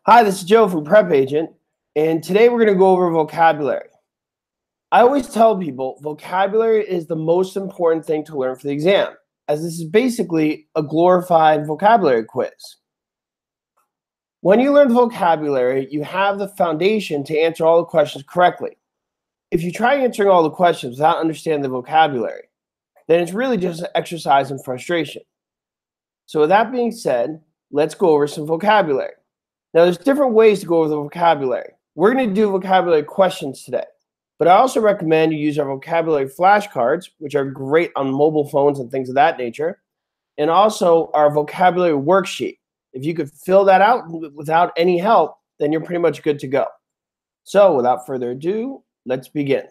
Hi, this is Joe from PrepAgent, and today we're going to go over vocabulary. I always tell people vocabulary is the most important thing to learn for the exam, as this is basically a glorified vocabulary quiz. When you learn vocabulary, you have the foundation to answer all the questions correctly. If you try answering all the questions without understanding the vocabulary, then it's really just an exercise in frustration. So with that being said, let's go over some vocabulary. Now, there's different ways to go over the vocabulary. We're going to do vocabulary questions today, but I also recommend you use our vocabulary flashcards, which are great on mobile phones and things of that nature, and also our vocabulary worksheet. If you could fill that out without any help, then you're pretty much good to go. So without further ado, let's begin.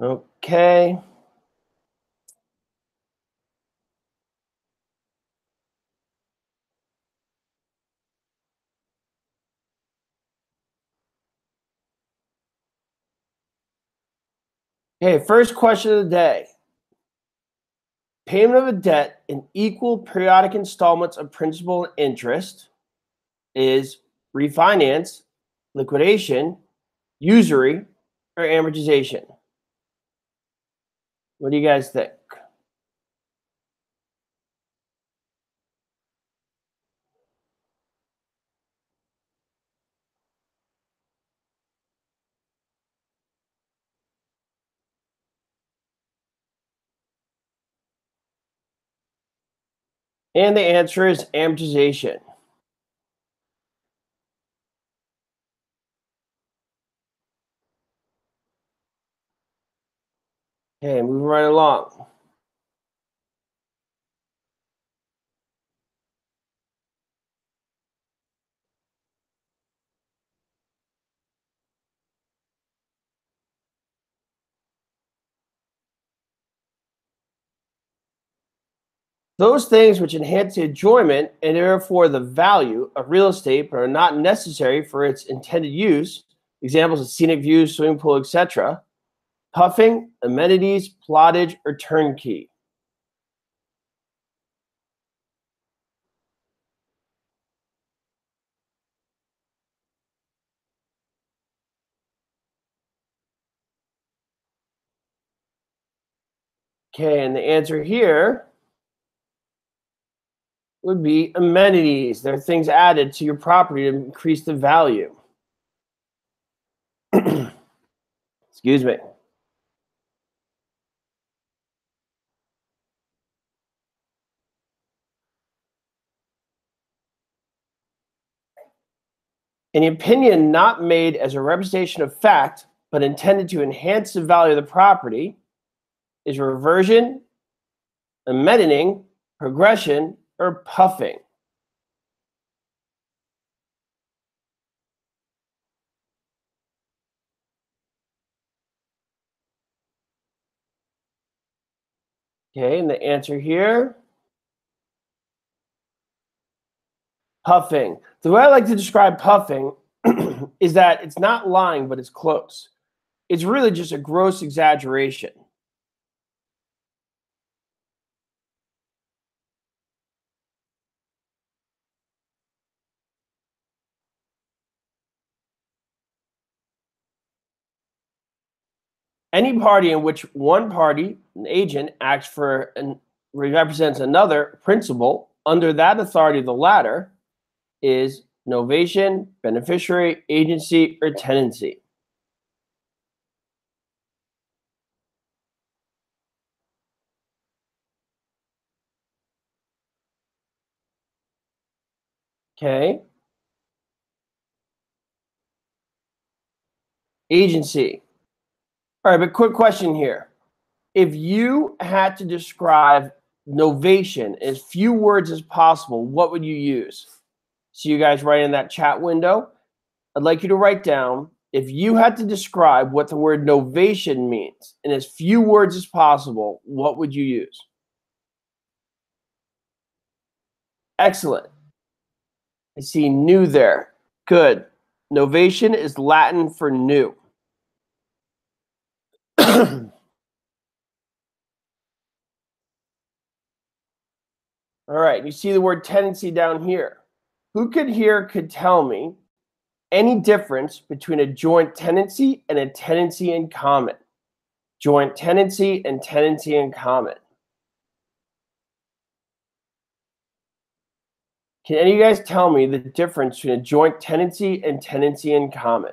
Okay. Okay, first question of the day. Payment of a debt in equal periodic installments of principal and interest is refinance, liquidation, usury, or amortization. What do you guys think? And the answer is amortization. Okay, moving right along. Those things which enhance the enjoyment and therefore the value of real estate but are not necessary for its intended use, examples of scenic views, swimming pool, etc., puffing, amenities, plottage, or turnkey. Okay, and the answer here would be amenities. They're things added to your property to increase the value. Excuse me. An opinion not made as a representation of fact, but intended to enhance the value of the property is reversion, amending, progression, or puffing. Okay, and the answer here, puffing. The way I like to describe puffing is that it's not lying, but it's close. It's really just a gross exaggeration. Any party in which one party, an agent, acts for and represents another principal under that authority of the latter is novation, beneficiary, agency, or tenancy. Okay. Agency. All right, but quick question here. If you had to describe novation in as few words as possible, what would you use? So you guys write in that chat window. I'd like you to write down, if you had to describe what the word novation means in as few words as possible, what would you use? Excellent. I see new there. Good. Novation is Latin for new. All right, you see the word tendency down here. Who could tell me any difference between a joint tendency and a tendency in common? Joint tendency and tendency in common. Can any of you guys tell me the difference between a joint tendency and tendency in common?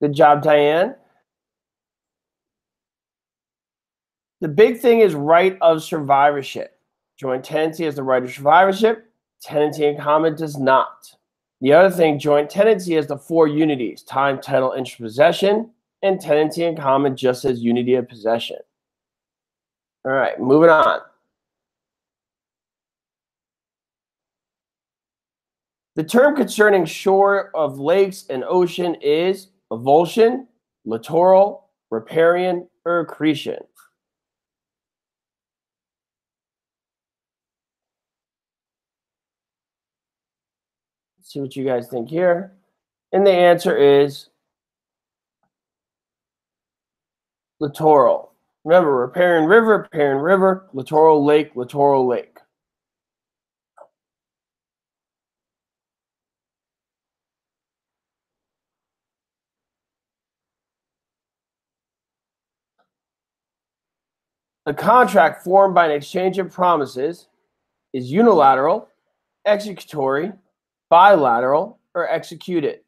Good job, Diane. The big thing is right of survivorship. Joint tendency has the right of survivorship. Tendency in common does not. The other thing, joint tendency has the 4 unities: time, title, interest, possession, and tendency in common just says unity of possession. All right, moving on. The term concerning shore of lakes and ocean is avulsion, littoral, riparian, or accretion. Let's see what you guys think here. And the answer is littoral. Remember, riparian river, littoral lake, littoral lake. A contract formed by an exchange of promises is unilateral, executory, bilateral, or executed.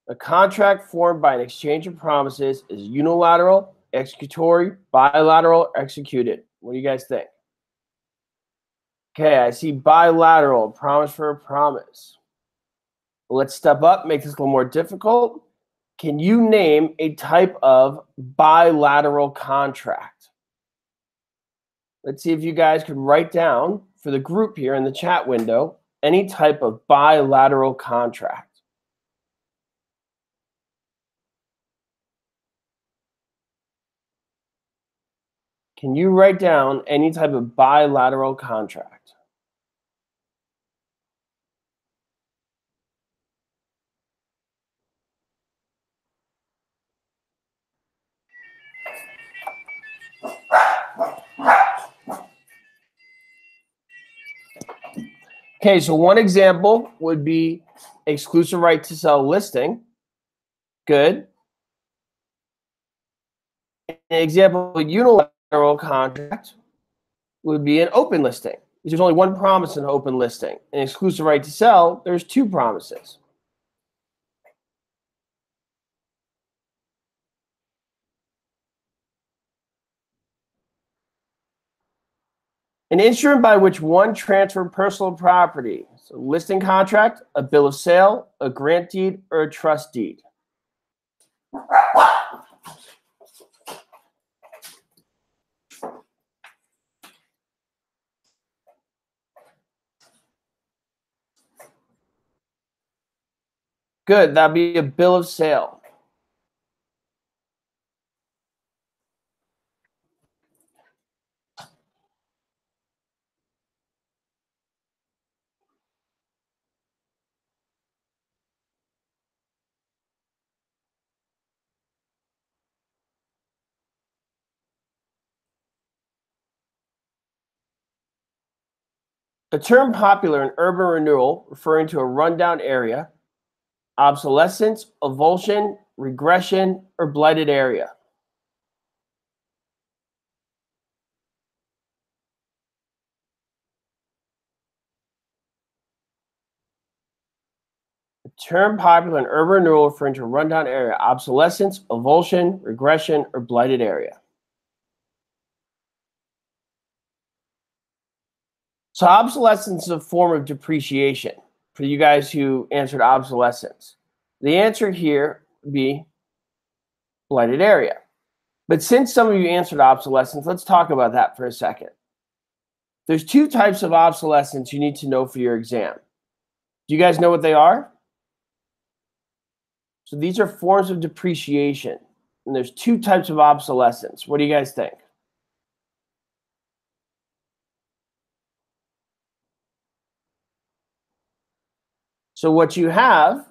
A contract formed by an exchange of promises is unilateral, executory, bilateral, executed. What do you guys think? Okay, I see bilateral, promise for a promise. Well, let's step up, make this a little more difficult. Can you name a type of bilateral contract? Let's see if you guys could write down for the group here in the chat window any type of bilateral contract. Can you write down any type of bilateral contract? Okay, so one example would be exclusive right to sell listing. Good. An example of a unilateral contract would be an open listing. There's only one promise in an open listing. An exclusive right to sell, there's 2 promises. An instrument by which one transferred personal property. So listing contract, a bill of sale, a grant deed, or a trust deed. Good, that'd be a bill of sale. A term popular in urban renewal referring to a rundown area, obsolescence, avulsion, regression, or blighted area. A term popular in urban renewal referring to a rundown area, obsolescence, avulsion, regression, or blighted area. So obsolescence is a form of depreciation for you guys who answered obsolescence. The answer here would be blighted area. But since some of you answered obsolescence, let's talk about that for a second. There's 2 types of obsolescence you need to know for your exam. Do you guys know what they are? So these are forms of depreciation. And there's two types of obsolescence. What do you guys think? So what you have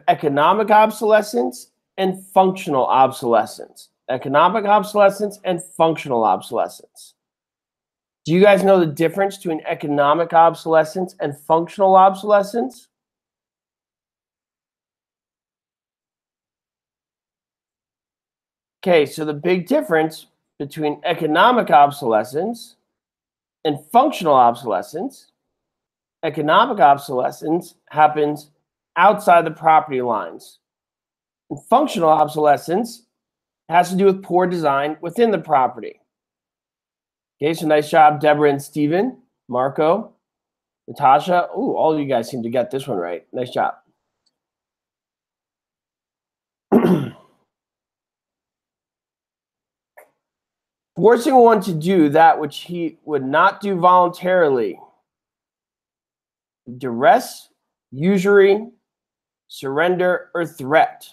economic obsolescence and functional obsolescence. Economic obsolescence and functional obsolescence. Do you guys know the difference between economic obsolescence and functional obsolescence? Okay, so the big difference between economic obsolescence and functional obsolescence, economic obsolescence happens outside the property lines. And functional obsolescence has to do with poor design within the property. Okay, so nice job, Deborah and Steven, Marco, Natasha. Oh, all of you guys seem to get this one right. Nice job. Forcing one to do that which he would not do voluntarily. Duress, usury, surrender, or threat.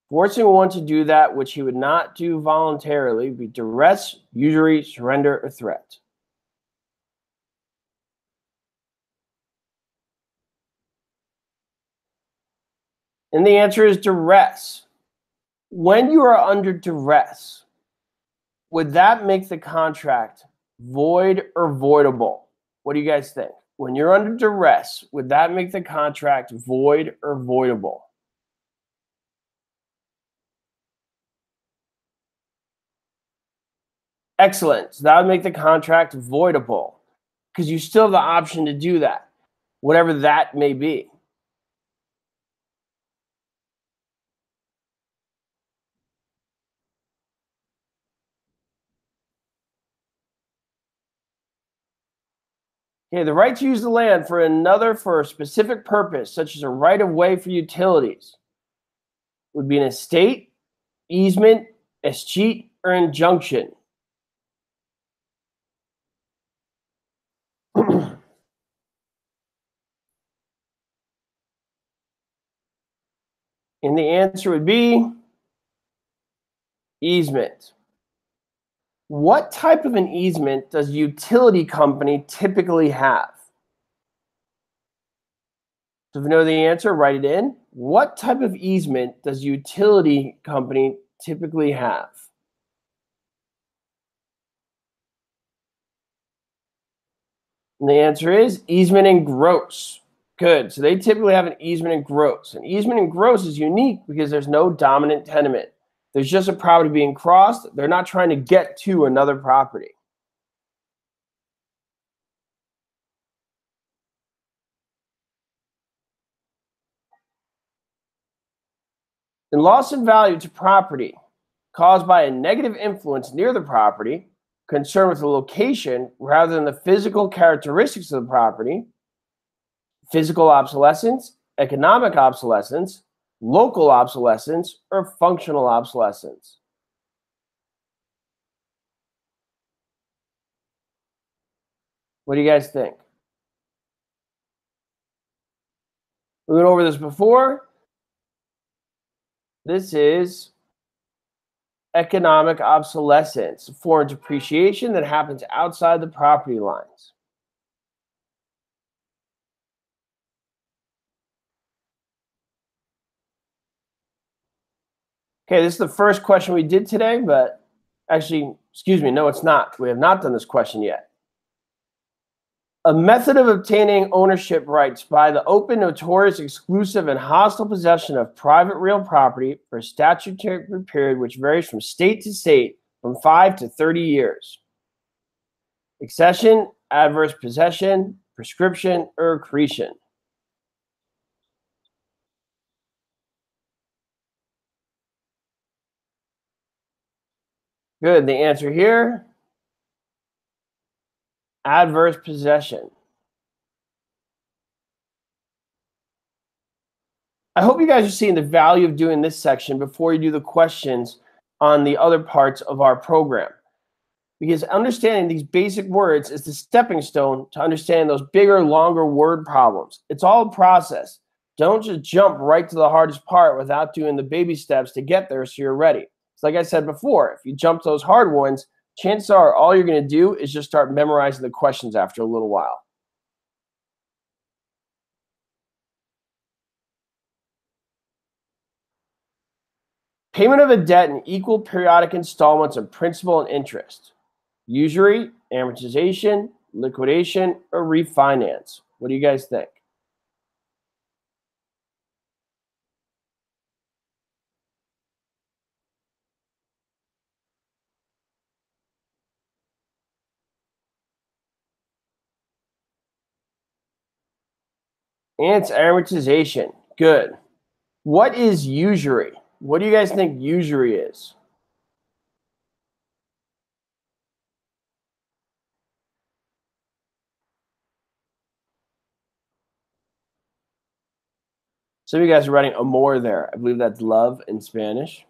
Forcing one to do that which he would not do voluntarily would be duress, usury, surrender, or threat. And the answer is duress. When you are under duress, would that make the contract void or voidable? What do you guys think? When you're under duress, would that make the contract void or voidable? Excellent. So that would make the contract voidable because you still have the option to do that, whatever that may be. Okay, the right to use the land for another for a specific purpose, such as a right of way for utilities, would be an estate, easement, escheat, or injunction. And the answer would be easement. What type of an easement does a utility company typically have? So if you know the answer, write it in. What type of easement does a utility company typically have? And the answer is easement in gross. Good. So they typically have an easement in gross. An easement in gross is unique because there's no dominant tenement. There's just a property being crossed. They're not trying to get to another property. And loss in value to property caused by a negative influence near the property, concerned with the location rather than the physical characteristics of the property, physical obsolescence, economic obsolescence, local obsolescence, or functional obsolescence. What do you guys think? We went over this before. This is economic obsolescence, foreign depreciation that happens outside the property lines. Okay, this is the first question we did today, but actually, excuse me, no, it's not. We have not done this question yet. A method of obtaining ownership rights by the open, notorious, exclusive, and hostile possession of private real property for a statutory period which varies from state to state from 5 to 30 years. Accession, adverse possession, prescription, or accretion. Good. The answer here, adverse possession. I hope you guys are seeing the value of doing this section before you do the questions on the other parts of our program. Because understanding these basic words is the stepping stone to understanding those bigger, longer word problems. It's all a process. Don't just jump right to the hardest part without doing the baby steps to get there so you're ready. It's like I said before, if you jump those hard ones, chances are all you're going to do is just start memorizing the questions after a little while. Payment of a debt in equal periodic installments of principal and interest. Usury, amortization, liquidation, or refinance. What do you guys think? And it's amortization. Good. What is usury? What do you guys think usury is? Some of you guys are writing amor there. I believe that's love in Spanish.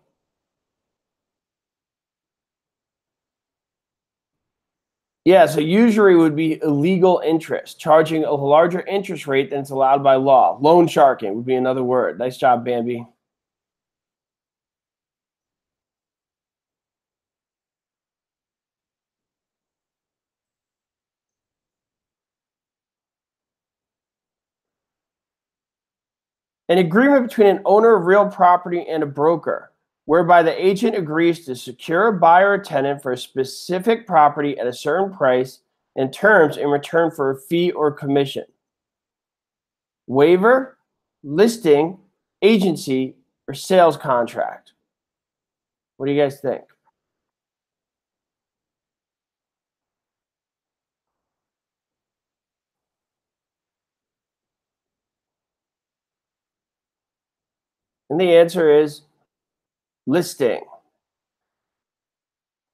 Yeah, so usury would be illegal interest, charging a larger interest rate than it's allowed by law. Loan sharking would be another word. Nice job, Bambi. An agreement between an owner of real property and a broker, whereby the agent agrees to secure a buyer or tenant for a specific property at a certain price and terms in return for a fee or commission. Waiver, listing, agency, or sales contract. What do you guys think? And the answer is listing.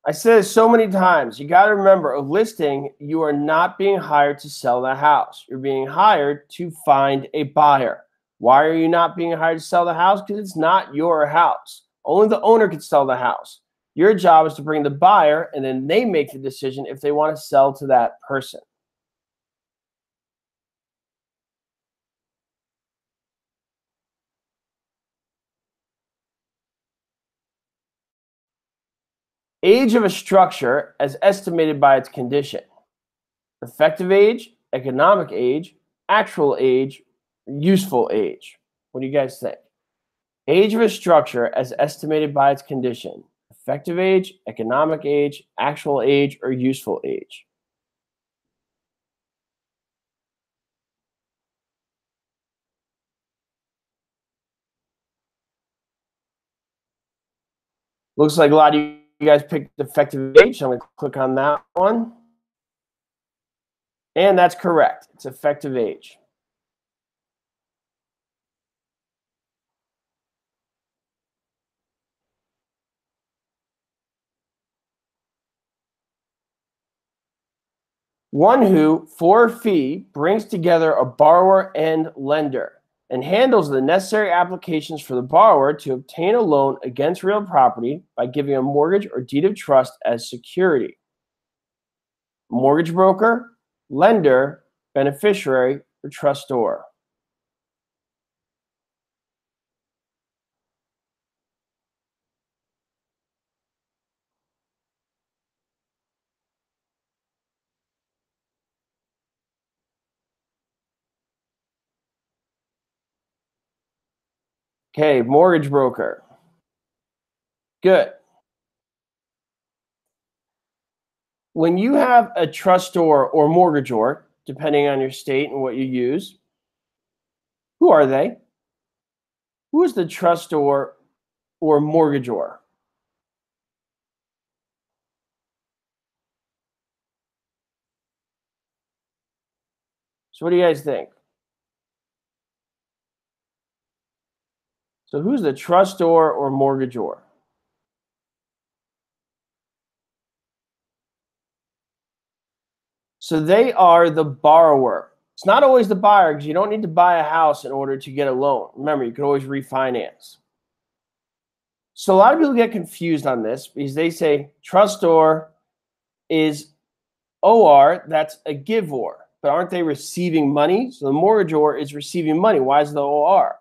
I said it so many times. You got to remember, a listing, you are not being hired to sell the house. You're being hired to find a buyer. Why are you not being hired to sell the house? Because it's not your house. Only the owner can sell the house. Your job is to bring the buyer, and then they make the decision if they want to sell to that person. Age of a structure as estimated by its condition. Effective age, economic age, actual age, useful age. What do you guys think? Age of a structure as estimated by its condition. Effective age, economic age, actual age, or useful age. Looks like a lot of you guys picked effective age, so I'm going to click on that one. And that's correct. It's effective age. One who, for a fee, brings together a borrower and lender and handles the necessary applications for the borrower to obtain a loan against real property by giving a mortgage or deed of trust as security. Mortgage broker, lender, beneficiary, or trustor. Okay, mortgage broker. Good. When you have a trustor or mortgagor, depending on your state and what you use, who are they? Who is the trustor or mortgagor? So what do you guys think? So who's the trustor or mortgagor? So they are the borrower. It's not always the buyer because you don't need to buy a house in order to get a loan. Remember, you can always refinance. So a lot of people get confused on this because they say trustor is OR, that's a giveor. but aren't they receiving money? So the mortgagor is receiving money. Why is the OR?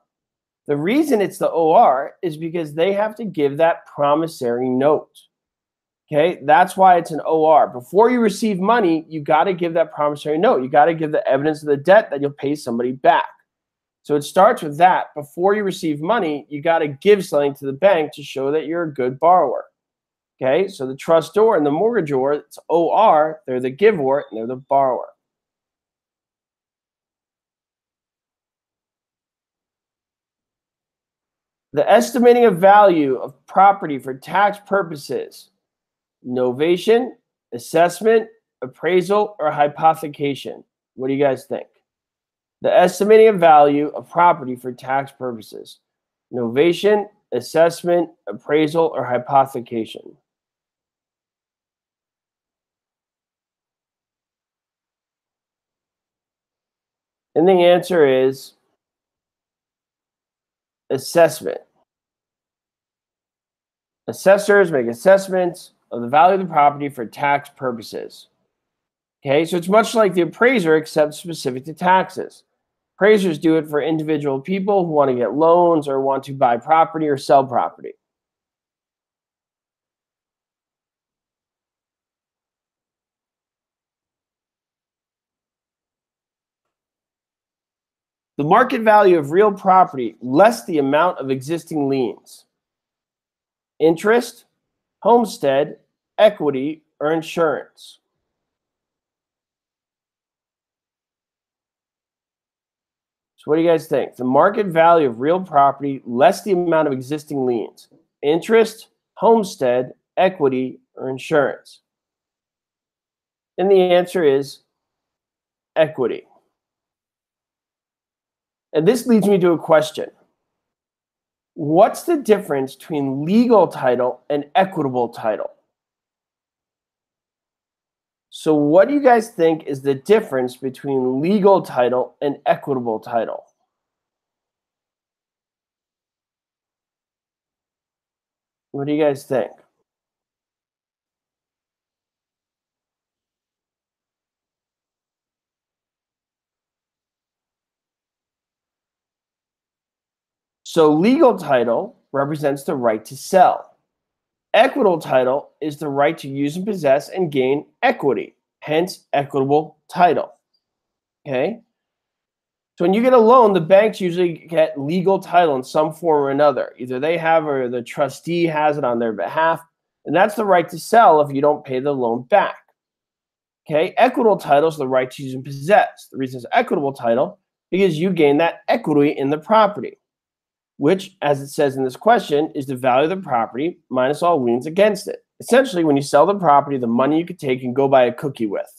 The reason it's the OR is because they have to give that promissory note. Okay, that's why it's an OR. Before you receive money, you got to give that promissory note. You got to give the evidence of the debt that you'll pay somebody back. So it starts with that. Before you receive money, you got to give something to the bank to show that you're a good borrower. Okay, so the trustor and the mortgagor, it's OR, they're the giver and they're the borrower. The estimating of value of property for tax purposes. Novation, assessment, appraisal, or hypothecation. What do you guys think? The estimating of value of property for tax purposes. Novation, assessment, appraisal, or hypothecation. And the answer is assessment. Assessors make assessments of the value of the property for tax purposes. Okay, so it's much like the appraiser except specific to taxes. Appraisers do it for individual people who want to get loans or want to buy property or sell property. The market value of real property less the amount of existing liens. Interest, homestead, equity, or insurance. So what do you guys think? The market value of real property less the amount of existing liens. Interest, homestead, equity, or insurance. And the answer is equity. And this leads me to a question. What's the difference between legal title and equitable title? So what do you guys think is the difference between legal title and equitable title? What do you guys think? So legal title represents the right to sell. Equitable title is the right to use and possess and gain equity, hence equitable title. Okay? So when you get a loan, the banks usually get legal title in some form or another. Either they have or the trustee has it on their behalf, and that's the right to sell if you don't pay the loan back. Okay? Equitable title is the right to use and possess. The reason it's equitable title because you gain that equity in the property, which, as it says in this question, is the value of the property minus all liens against it. Essentially, when you sell the property, the money you could take and go buy a cookie with.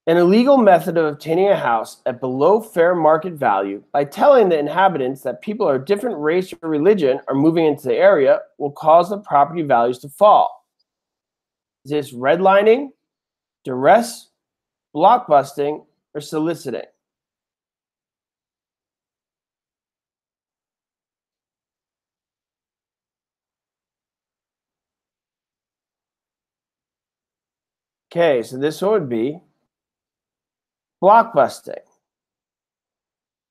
An illegal method of obtaining a house at below fair market value by telling the inhabitants that people of different race or religion are moving into the area will cause the property values to fall. Is this redlining, duress, blockbusting, or soliciting? Okay, so this one would be blockbusting.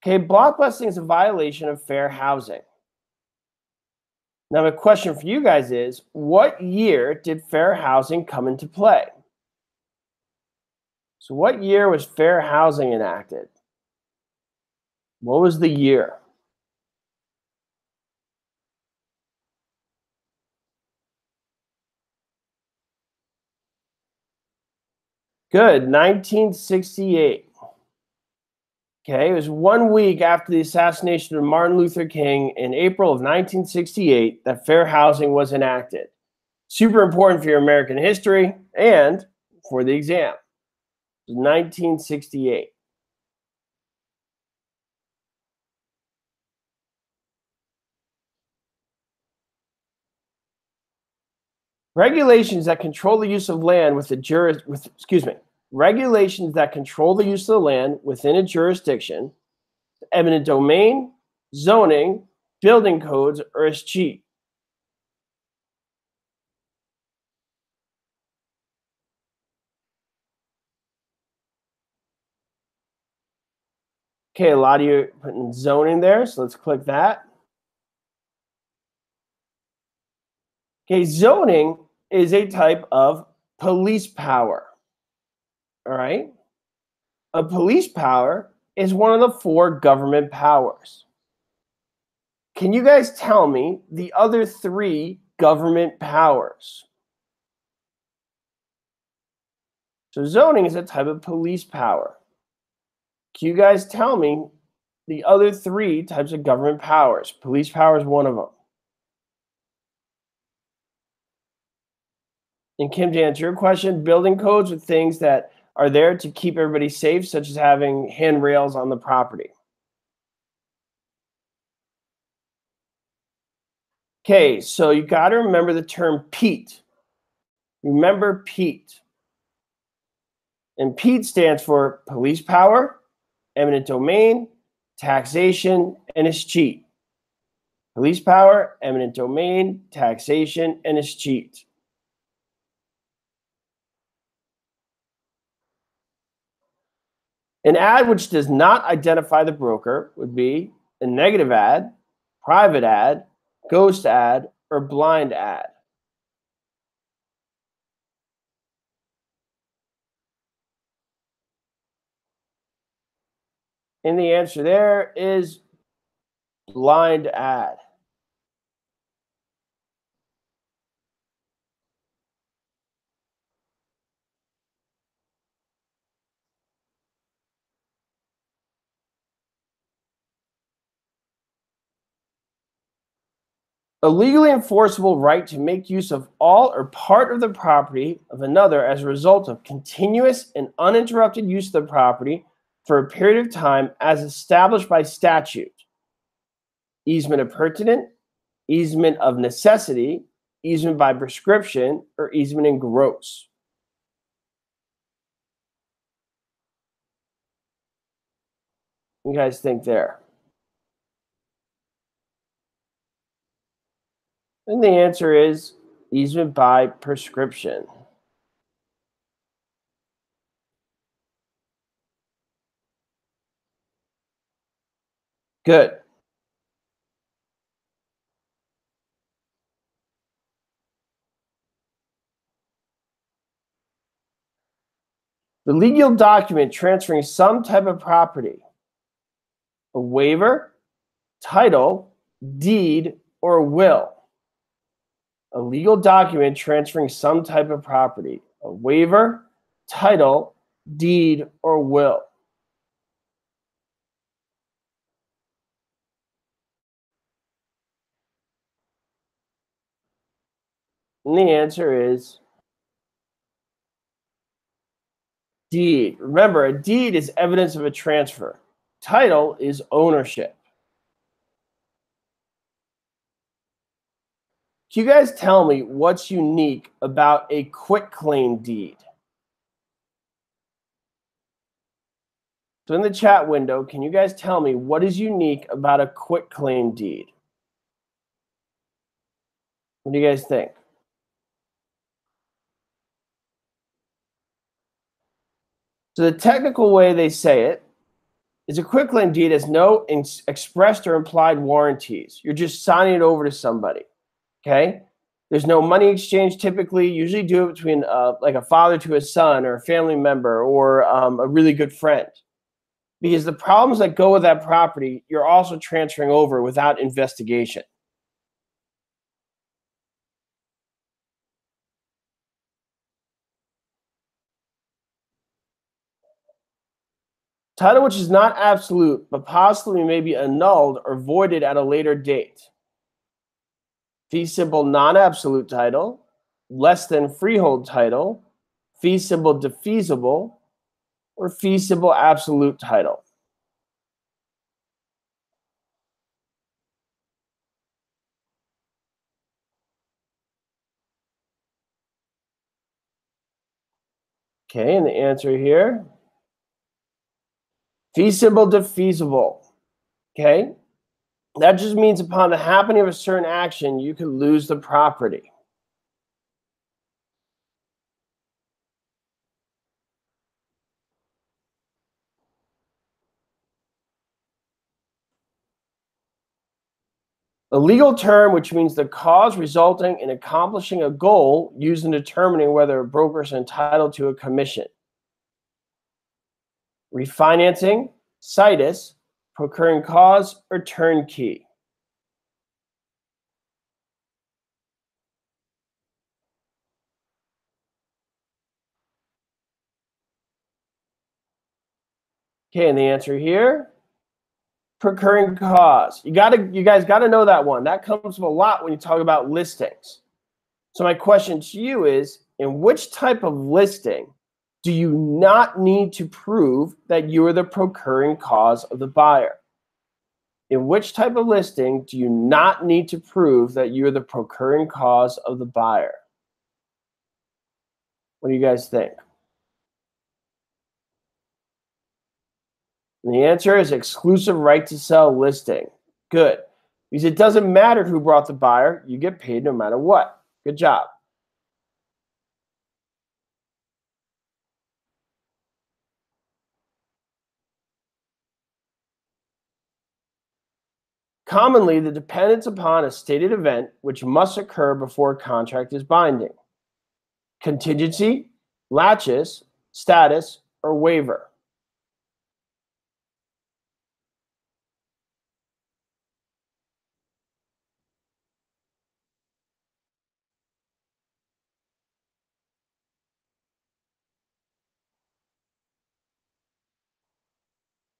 Okay, blockbusting is a violation of fair housing. Now, my question for you guys is, what year did fair housing come into play? So what year was fair housing enacted? What was the year? Good, 1968. Okay, it was 1 week after the assassination of Martin Luther King in April of 1968 that fair housing was enacted. Super important for your American history and for the exam. 1968. Regulations that control the use of land regulations that control the use of the land within a jurisdiction, eminent domain, zoning, building codes, or escheat? Okay, a lot of you are putting zoning there, so let's click that. Okay, zoning is a type of police power. All right. A police power is one of the four government powers. Can you guys tell me the other three government powers? So zoning is a type of police power. Can you guys tell me the other three types of government powers? Police power is one of them. And Kim, to answer your question, building codes are things that are there to keep everybody safe, such as having handrails on the property. Okay, so you got to remember the term Pete. Remember Pete. And Pete stands for police power, eminent domain, taxation, and escheat. Police power, eminent domain, taxation, and escheat. An ad which does not identify the broker would be a negative ad, private ad, ghost ad, or blind ad. And the answer there is blind ad. A legally enforceable right to make use of all or part of the property of another as a result of continuous and uninterrupted use of the property for a period of time as established by statute. Easement of pertinent, easement of necessity, easement by prescription, or easement in gross. What do you guys think there? And the answer is easement by prescription. Good. The legal document transferring some type of property, a waiver, title, deed, or will. A legal document transferring some type of property, a waiver, title, deed, or will. And the answer is deed. Remember, a deed is evidence of a transfer. Title is ownership. Can you guys tell me what's unique about a quitclaim deed? So in the chat window, can you guys tell me what is unique about a quitclaim deed? What do you guys think? So the technical way they say it is a quitclaim deed has no expressed or implied warranties. You're just signing it over to somebody, okay? There's no money exchange typically. Usually do it between like a father to a son or a family member or a really good friend. Because the problems that go with that property, you're also transferring over without investigation. Title which is not absolute, but possibly may be annulled or voided at a later date. Fee simple non-absolute title, less than freehold title, fee simple defeasible, or fee simple absolute title. Okay, and the answer here, fee simple defeasible. Okay, That just means upon the happening of a certain action, you could lose the property. A legal term which means the cause resulting in accomplishing a goal used in determining whether a broker is entitled to a commission. Refinancing, situs, procuring cause, or turnkey. Okay, and the answer here, procuring cause. You guys gotta know that one. That comes up a lot when you talk about listings. So my question to you is, in which type of listing do you not need to prove that you are the procuring cause of the buyer? In which type of listing do you not need to prove that you're the procuring cause of the buyer? What do you guys think? And the answer is exclusive right to sell listing. Good. Because it doesn't matter who brought the buyer, you get paid no matter what. Good job. Commonly, the dependence upon a stated event which must occur before a contract is binding. Contingency, laches, status, or waiver.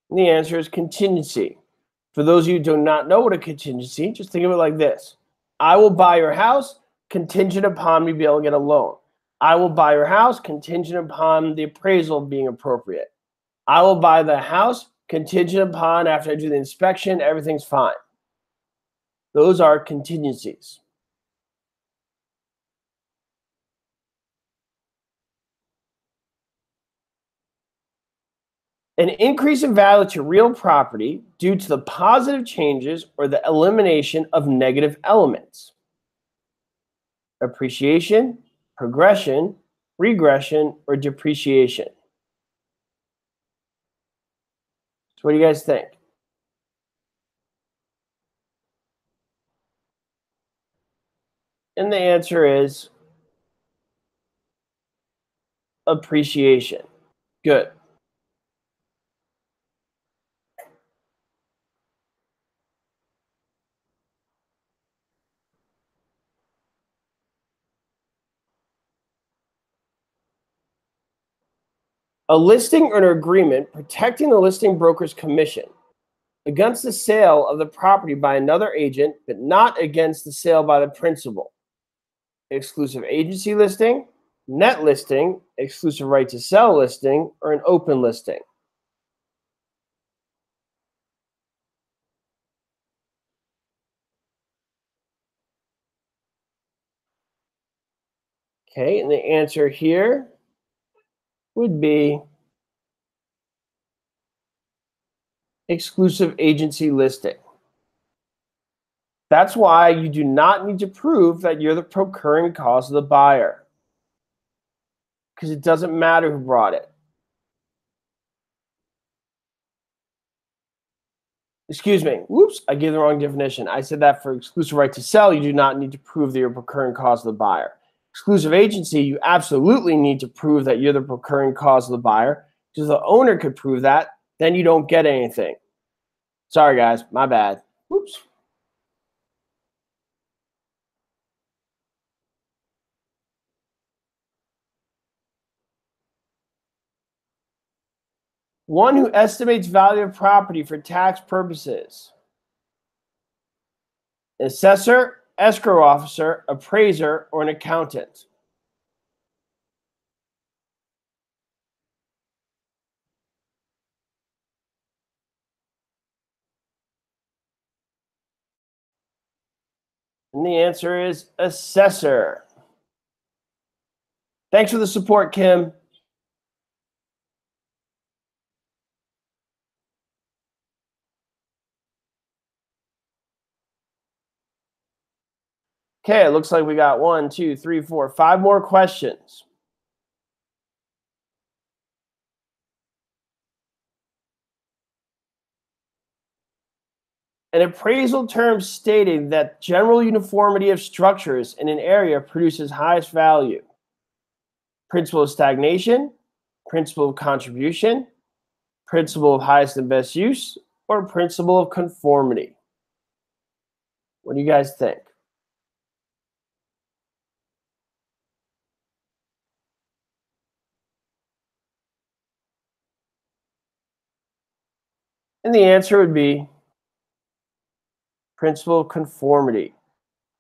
And the answer is contingency. For those of you who do not know what a contingency, just think of it like this. I will buy your house contingent upon me being able to get a loan. I will buy your house contingent upon the appraisal being appropriate. I will buy the house contingent upon after I do the inspection, everything's fine. Those are contingencies. An increase in value to real property due to the positive changes or the elimination of negative elements. Appreciation, progression, regression, or depreciation. So what do you guys think? And the answer is appreciation. Good. A listing or an agreement protecting the listing broker's commission against the sale of the property by another agent, but not against the sale by the principal. Exclusive agency listing, net listing, exclusive right to sell listing, or an open listing. Okay, and the answer here would be exclusive agency listing. That's why you do not need to prove that you're the procuring cause of the buyer, because it doesn't matter who brought it. Excuse me. Whoops, I gave the wrong definition. I said that for exclusive right to sell, you do not need to prove that you're procuring cause of the buyer. Exclusive agency, you absolutely need to prove that you're the procuring cause of the buyer, because the owner could prove that, then you don't get anything. Sorry, guys, my bad. Whoops. One who estimates value of property for tax purposes. An assessor, escrow officer, appraiser, or an accountant. And the answer is assessor. Thanks for the support, Kim. Okay, it looks like we got 1, 2, 3, 4, 5 more questions. An appraisal term stating that general uniformity of structures in an area produces highest value. Principle of stagnation, principle of contribution, principle of highest and best use, or principle of conformity. What do you guys think? And the answer would be principle of conformity.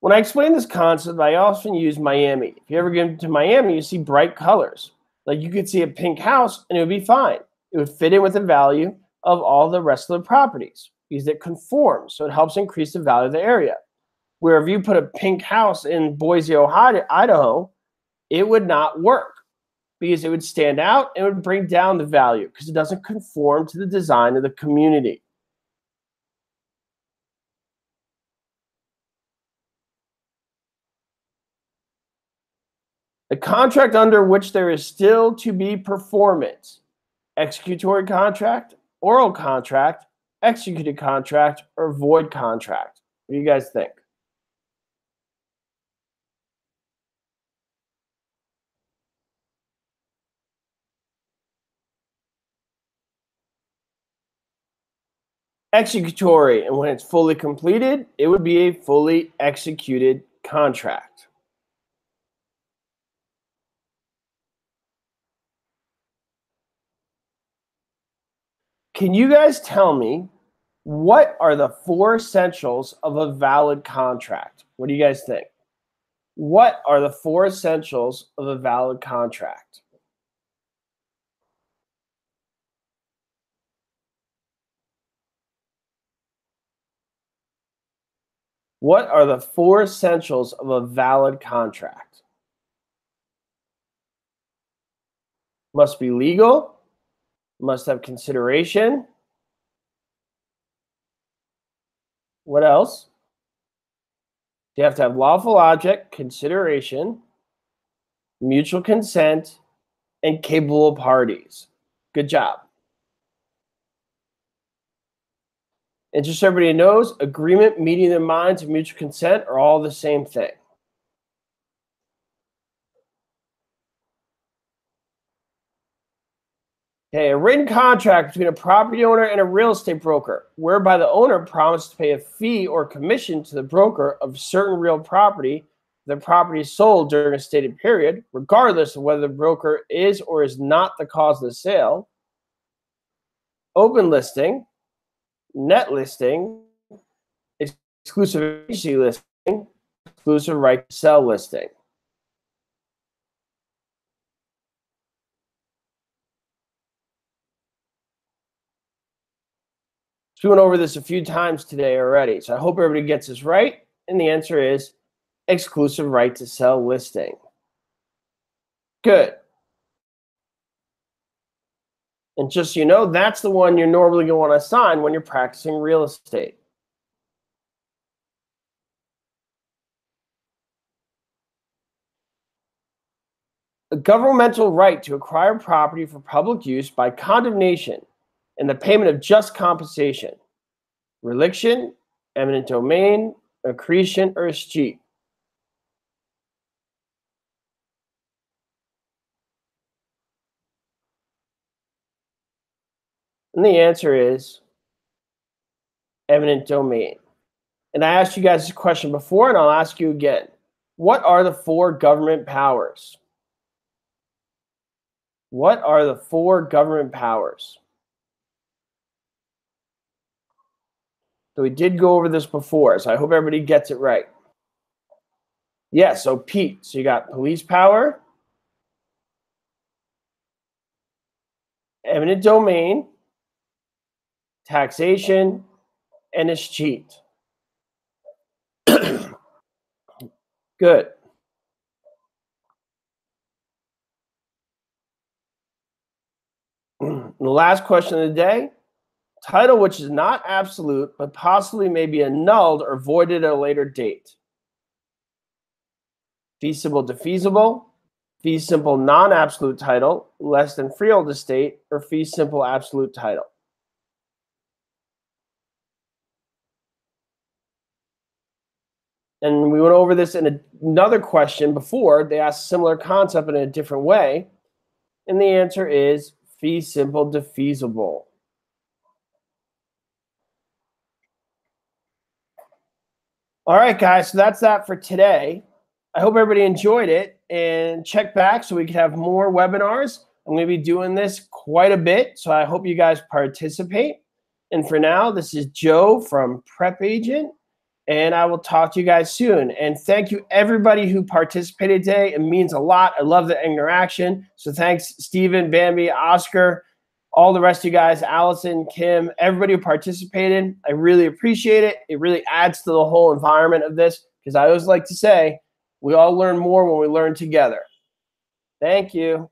When I explain this concept, I often use Miami. If you ever get to Miami, you see bright colors. Like you could see a pink house and it would be fine. It would fit in with the value of all the rest of the properties because it conforms. So it helps increase the value of the area. Where if you put a pink house in Boise, Ohio, Idaho, it would not work because it would stand out and it would bring down the value because it doesn't conform to the design of the community. The contract under which there is still to be performance, executory contract, oral contract, executed contract, or void contract. What do you guys think? Executory, and when it's fully completed, it would be a fully executed contract. Can you guys tell me what are the 4 essentials of a valid contract? What do you guys think? What are the 4 essentials of a valid contract? What are the 4 essentials of a valid contract? Must be legal, must have consideration. What else? You have to have lawful object, consideration, mutual consent, and capable parties. Good job. And just so everybody knows, agreement, meeting their minds, and mutual consent are all the same thing. Okay, a written contract between a property owner and a real estate broker, whereby the owner promises to pay a fee or commission to the broker of certain real property if the property is sold during a stated period, regardless of whether the broker is or is not the cause of the sale. Open listing, net listing, exclusive agency listing, exclusive right to sell listing. So we went over this a few times today already, so I hope everybody gets this right. And the answer is exclusive right to sell listing. Good. And just so you know, that's the one you're normally going to want to sign when you're practicing real estate. A governmental right to acquire property for public use by condemnation and the payment of just compensation, reliction, eminent domain, accretion, or escheat. And the answer is eminent domain. And I asked you guys this question before, and I'll ask you again. What are the 4 government powers? What are the 4 government powers? So we did go over this before, so I hope everybody gets it right. Yeah, so Pete, so you got police power, eminent domain, taxation, and escheat. Good. The last question of the day, title which is not absolute, but possibly may be annulled or voided at a later date. fee simple defeasible, fee simple non-absolute title, less than freehold estate, or fee simple absolute title. And we went over this in another question before. They asked a similar concept in a different way. And the answer is fee simple defeasible. All right, guys, so that's that for today. I hope everybody enjoyed it, and check back so we can have more webinars. I'm going to be doing this quite a bit, so I hope you guys participate. And for now, this is Joe from PrepAgent, and I will talk to you guys soon. And thank you, everybody who participated today. It means a lot. I love the interaction. So thanks, Stephen, Bambi, Oscar, all the rest of you guys, Allison, Kim, everybody who participated. I really appreciate it. It really adds to the whole environment of this, because I always like to say, we all learn more when we learn together. Thank you.